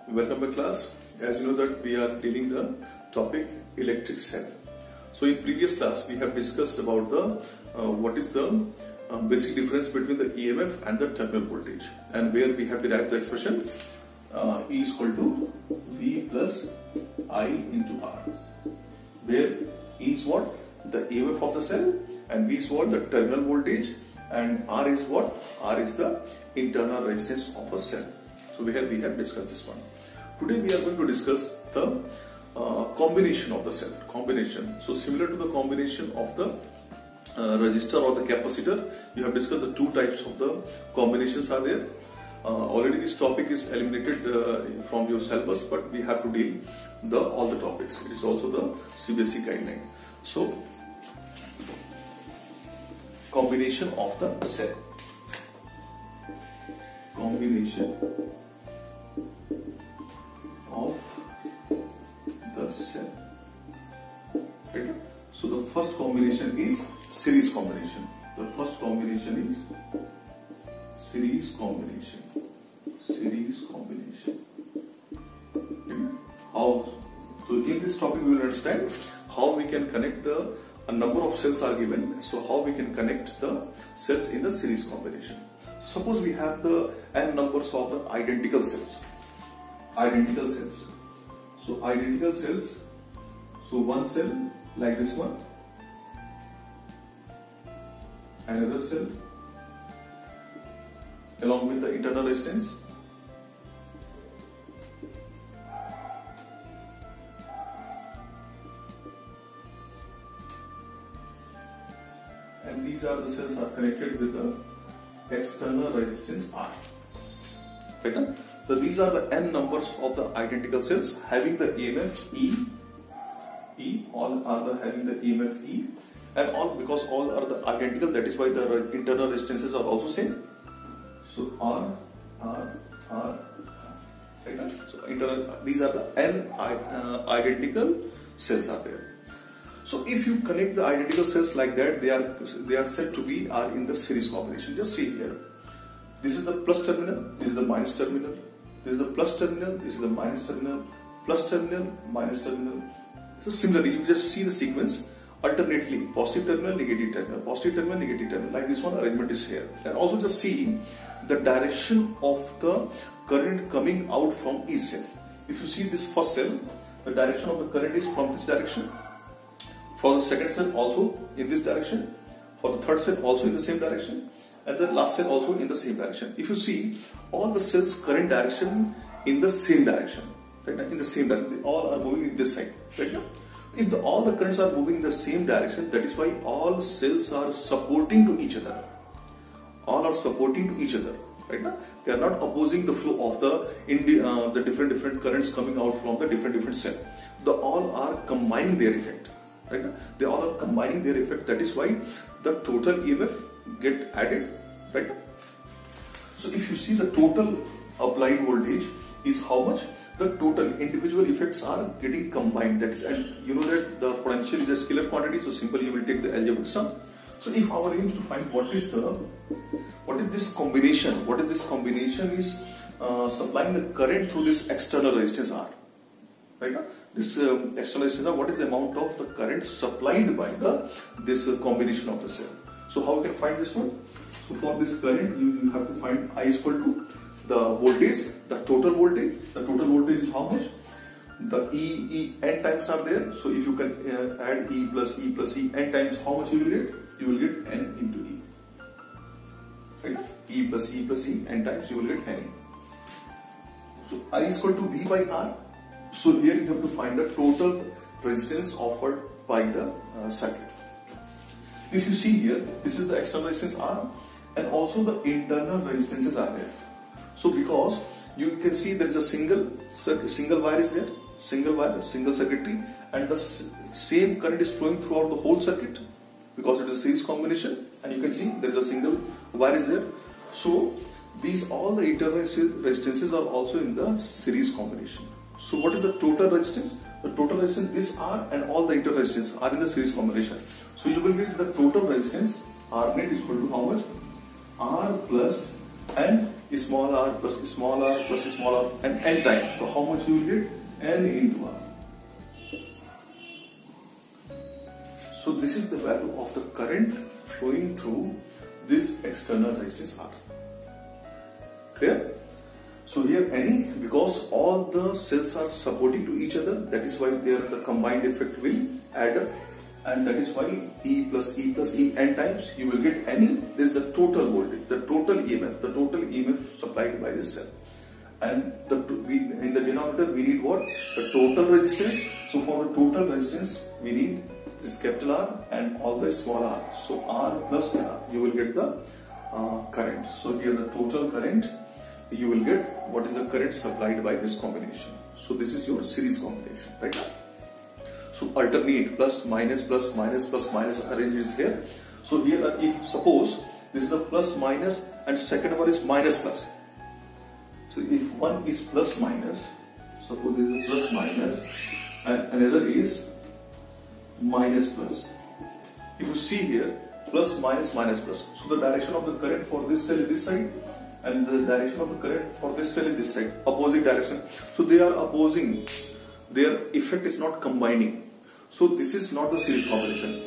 Welcome back class. As you know that we are dealing the topic electric cell. So in previous class we have discussed about the what is the basic difference between the EMF and the terminal voltage, and where we have derived the expression E is equal to V plus I into R, where E is what? The EMF of the cell, and V is what? The terminal voltage, and R is what? R is the internal resistance of a cell. So we have discussed this one. Today we are going to discuss the combination of the cell. Combination. So similar to the combination of the resistor or the capacitor, you have discussed the two types of the combinations are there. Already this topic is eliminated from your syllabus, but we have to deal all the topics. It is also the CBSE guideline. So combination of the cell. Combination of the cell. Right? So the first combination is series combination. The first combination is series combination. Series combination. Okay. How? So in this topic we will understand how we can connect a number of cells are given. So how we can connect the cells in the series combination. Suppose we have the n numbers of the identical cells. Identical cells. So identical cells. So one cell like this one, another cell along with the internal resistance, and these are the cells are connected with the external resistance R. Right? So these are the n numbers of the identical cells having the EMF E. All are having the EMF E, and all because all are the identical. That is why the internal resistances are also same. So R. Right? So these are the n identical cells are there. So if you connect the identical cells like that, they are said to be in the series combination. Just see here. This is the plus terminal. This is the minus terminal. This is the plus terminal. This is the minus terminal. Plus terminal. Minus terminal. So similarly, you just see the sequence alternately: positive terminal, negative terminal, positive terminal, negative terminal. Like this one, arrangement is here. And also just see the direction of the current coming out from each cell. If you see this first cell, the direction of the current is from this direction. For the second cell also in this direction. For the third cell also in the same direction. And the last cell also in the same direction. If you see all the cells current direction in the same direction. Right now, in the same direction, they all are moving in this side. Right now, if all the currents are moving in the same direction, that is why all cells are supporting to each other. All are supporting to each other. Right now, they are not opposing the flow of the different currents coming out from the different cells. The all are combining their effect. Right now, they all are combining their effect. That is why the total EMF get added. Right. So if you see the total applied voltage is how much, the total individual effects are getting combined. That is, and you know that the potential is a scalar quantity, so simply you will take the algebraic sum. So if our aim is to find what is this combination, is supplying the current through this external resistance R. Right now, this external resistance R, what is the amount of the current supplied by this combination of the cell? So how we can find this one? So for this current, you have to find I is equal to the voltage, the total voltage. The total voltage is how much? The n times are there. So if you can add E plus E n times, how much you will get? You will get n into E. Right? E plus E n times, you will get n. So I is equal to V by R. So here you have to find the total resistance offered by the circuit. If you see here, this is the external resistance R, and also the internal resistances are there. So because you can see there is a single wire is there, single circuitry, and the same current is flowing throughout the whole circuit because it is a series combination, and you can see there is a single wire is there. So all the internal resistances are also in the series combination. So what is the total resistance? The total resistance, this R and all the internal resistance are in the series combination. So you will get the total resistance R net is equal to how much? R plus, and small r plus small r plus small r and n times. So how much you will get? N into r. So this is the value of the current flowing through this external resistance R. Clear? So here any, because all the cells are supporting to each other, that is why the combined effect will add up, and that is why E plus E plus E n times you will get any. This is the total voltage, the total EMF supplied by this cell. And in the denominator we need what? The total resistance. So for the total resistance we need this capital R and all the small r. So R plus R, you will get the current. So here the total current, you will get what is the current supplied by this combination. So this is your series combination, right? So alternate plus minus plus minus plus minus arranges here. So here if suppose this is the plus minus and second one is minus plus. So if one is plus minus, suppose this is plus minus and another is minus plus. If you see here plus minus minus plus. So the direction of the current for this cell is this side and the direction of the current for this cell is this side, opposite direction. So they are opposing, their effect is not combining. So this is not the series combination.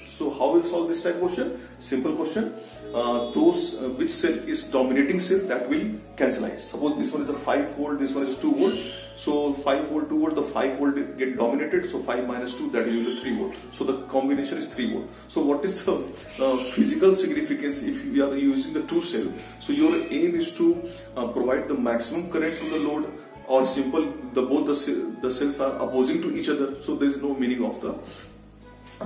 So how will solve this type question? Simple question. Which cell is dominating cell, that will cancelize. Suppose this one is a 5 volt, this one is 2 volt. So 5 volt, 2 volt, the 5 volt get dominated. So 5 minus 2, that is 3 volt. So the combination is 3 volt. So what is the physical significance if you are using the 2 cell? So your aim is to provide the maximum current to the load, or simple, both the cells are opposing to each other. So there is no meaning of the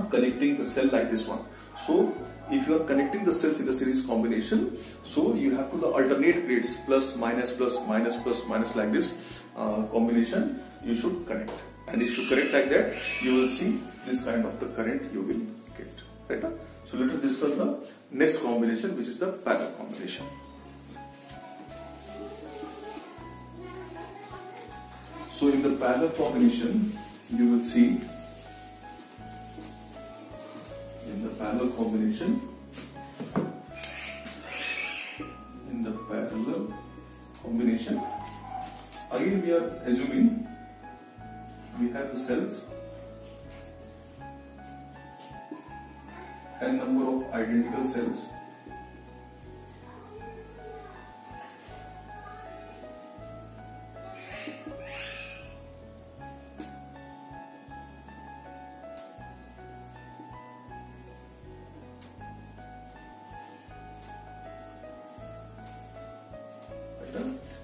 connecting the cell like this one. So if you are connecting the cells in the series combination, so you have to the alternate grades plus minus plus minus plus minus like this combination you should connect. And if you connect like that, you will see this kind of the current you will get. Right? So let us discuss the next combination, which is the parallel combination. So in the parallel combination, you will see in the parallel combination, again we are assuming we have the cells and number of identical cells.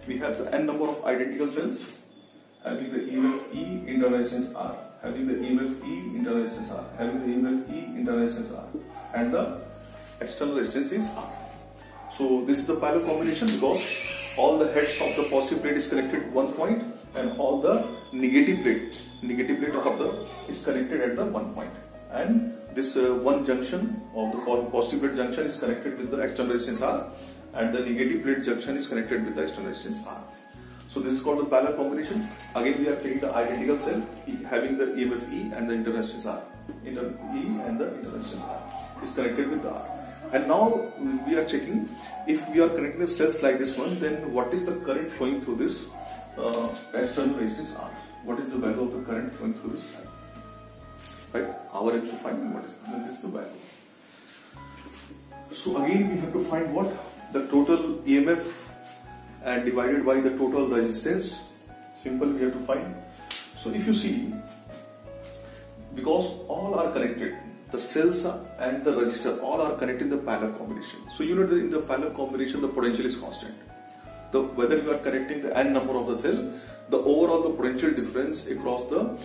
We have the n number of identical cells having the EMF E internal resistance R, having the EMF E internal resistance R, having the EMF E internal resistance R, and the external resistance is R. So this is the parallel combination because all the heads of the positive plate is connected at one point and all the negative plate of the is connected at the one point. And this one junction of the positive plate junction is connected with the external resistance R, and the negative plate junction is connected with the external resistance R. So this is called the parallel combination. Again we are taking the identical cell having the EMF E and the internal resistance R. E and the internal resistance R is connected with the R. And now we are checking if we are connecting the cells like this one, then what is the current flowing through this external resistance R? What is the value of the current flowing through this line? Right? Our aim is to find what is this the value. So again we have to find what? The total EMF and divided by the total resistance. Simple, we have to find. So if you see, because all are connected, the cells and the resistor all are connected in the parallel combination. So you know that in the parallel combination the potential is constant. Whether you are connecting the n number of the cell, the overall the potential difference across the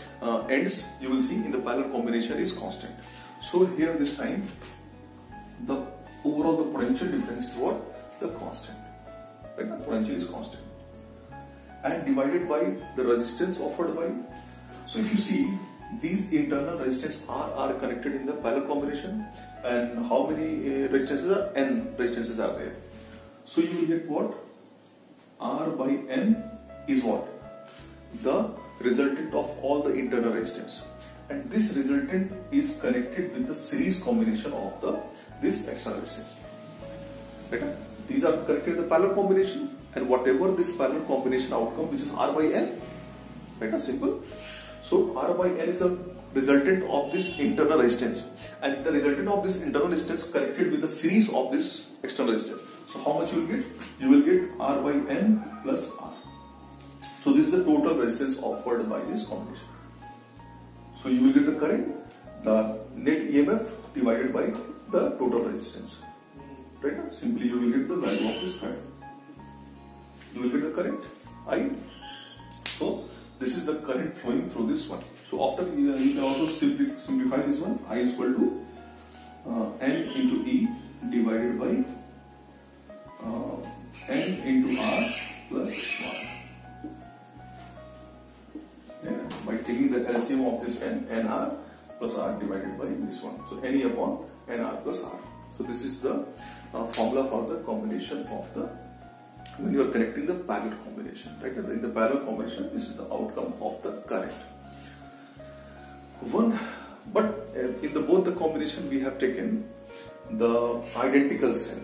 ends, you will see in the parallel combination is constant. So here this time the overall the potential difference is what? The constant. Right? The potential is constant. And divided by the resistance offered by. So if you see, these internal resistance are connected in the parallel combination, and how many resistances are? N resistances are there. So you will get what? R by N is what? The resultant of all the internal resistance. And this resultant is connected with the series combination of this external resistance. Right? these are connected in the parallel combination, and whatever this parallel combination outcome, which is R by N, right? Simple. So R by N is the resultant of this internal resistance, and the resultant of this internal resistance connected with the series of this external resistance. So how much you will get? You will get R by N plus R. So this is the total resistance offered by this combination. So you will get the current, the net EMF divided by the total resistance. Right? Simply you will get the value of this current. You will get the current I. So this is the current flowing through this one. So after you can also simplify this one. I is equal to N into E divided by N into R plus 1. Yeah, by taking the LCM of this NR plus R divided by this one. So NE upon NR plus R. So this is the formula for the combination of the, when you are connecting the parallel combination, right? In the parallel combination, this is the outcome of the current. But in the both the combination we have taken the identical cell.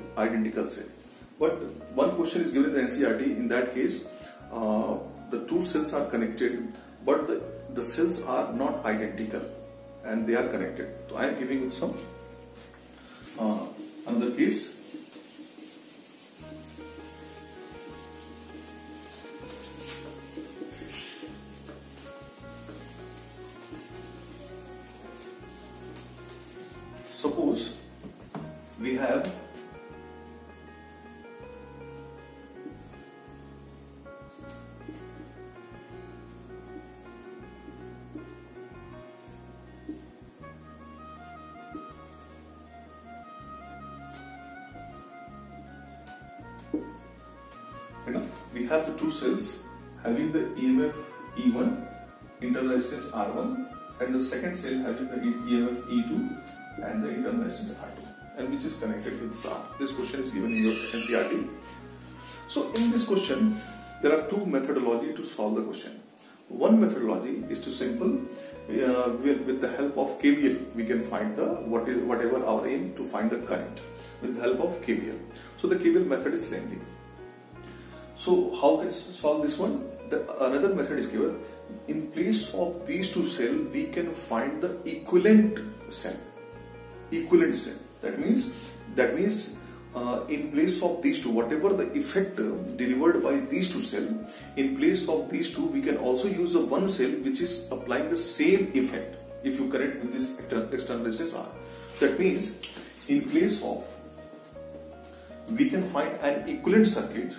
But one question is given in the NCERT. In that case, the two cells are connected, but the cells are not identical, and they are connected. So I am giving it some another case. Suppose we have the two cells having the EMF E1, internal resistance R1, and the second cell having the EMF E2 and the internal resistance R2, and which is connected with SAR. This question is given in your NCERT. So in this question, there are two methodologies to solve the question. One methodology is to simple, with the help of KVL, we can find the whatever our aim to find the current with the help of KVL. So the KVL method is lengthy. So how can we solve this one? Another method is given. In place of these two cells, we can find the equivalent cell. That means in place of these two, whatever the effect delivered by these two cells, in place of these two, we can also use the one cell which is applying the same effect. If you connect with this external resistance R, that means in place of, we can find an equivalent circuit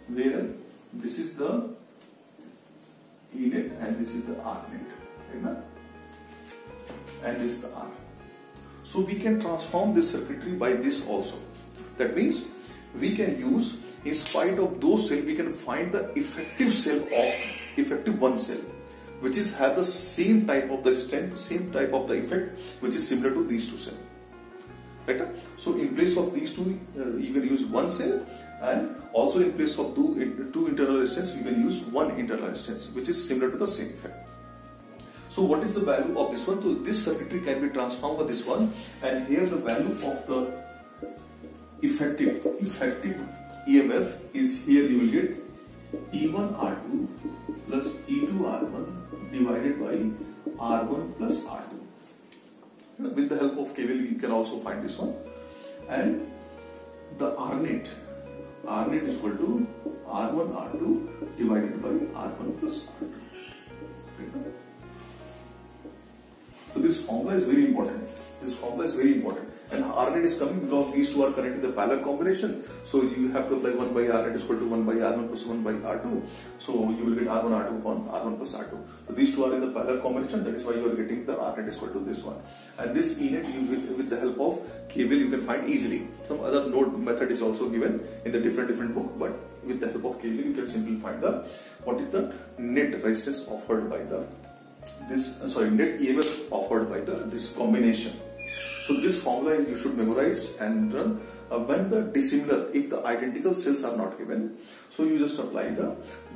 where this is the E net and this is the R net, right? And this is the R. So we can transform this circuitry by this also. That means we can use, in spite of those cells, we can find the effective cell of effective one cell, which is have the same type of the strength, same type of the effect, which is similar to these two cells. Right? So in place of these two, you can use one cell, and also in place of two internal resistance, we can use one internal resistance, which is similar to the same effect. So what is the value of this one? So this circuitry can be transformed by this one, and here the value of the effective EMF is, here you will get E1 R2 plus E2 R1 divided by R1 plus R2. With the help of KVL, you can also find this one, and the R net is equal to R1 R2 divided by R1 plus R2. So this formula is very important. And R net is coming because these two are connected in the parallel combination. So you have to apply 1 by R net is equal to 1 by R1 plus 1 by R2. So you will get R1 R2 upon R1 plus R2. So these two are in the parallel combination. That is why you are getting the R net is equal to this one. And this E net, with the help of KVL, you can find easily. Some other node method is also given in the different book, but with the help of KVL, you can simply find what is the net resistance offered by net EMF offered by this combination. So this formula you should memorize and run. When the dissimilar, if the identical cells are not given, so you just apply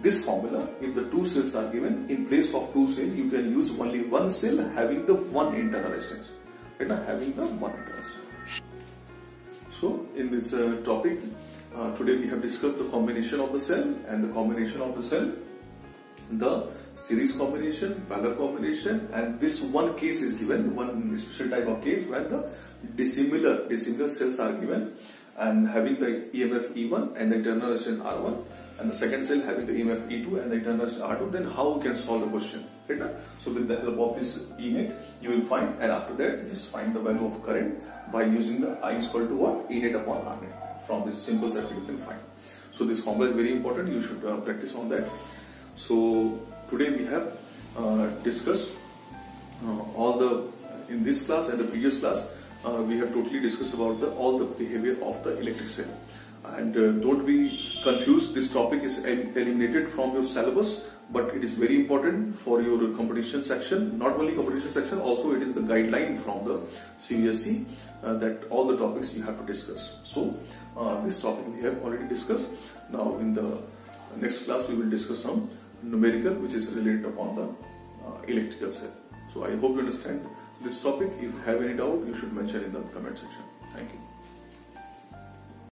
this formula. If the two cells are given, in place of two cells, you can use only one cell having the one internal extension. Right? Having the one internal extension. So in this topic, today we have discussed the combination of the cell and the combination of the cell, the series combination, parallel combination, and this one case is given, one special type of case where the dissimilar cells are given and having the EMF E1 and the internal resistance R1, and the second cell having the EMF E2 and the internal resistance R2. Then how we can solve the question? Right? So with the help of this ENet, you will find, and after that just find the value of current by using the I is equal to what? ENet upon RNet. From this simple circuit you can find. So this formula is very important. You should practice on that. So today we have discussed in this class and the previous class, we have totally discussed about all the behavior of the electric cell. And don't be confused, this topic is eliminated from your syllabus, but it is very important for your competition section. Not only competition section, also it is the guideline from the CBSE that all the topics you have to discuss. So this topic we have already discussed. Now in the next class we will discuss some numerical which is related upon the electrical cell. So I hope you understand this topic. If you have any doubt, you should mention in the comment section. Thank you.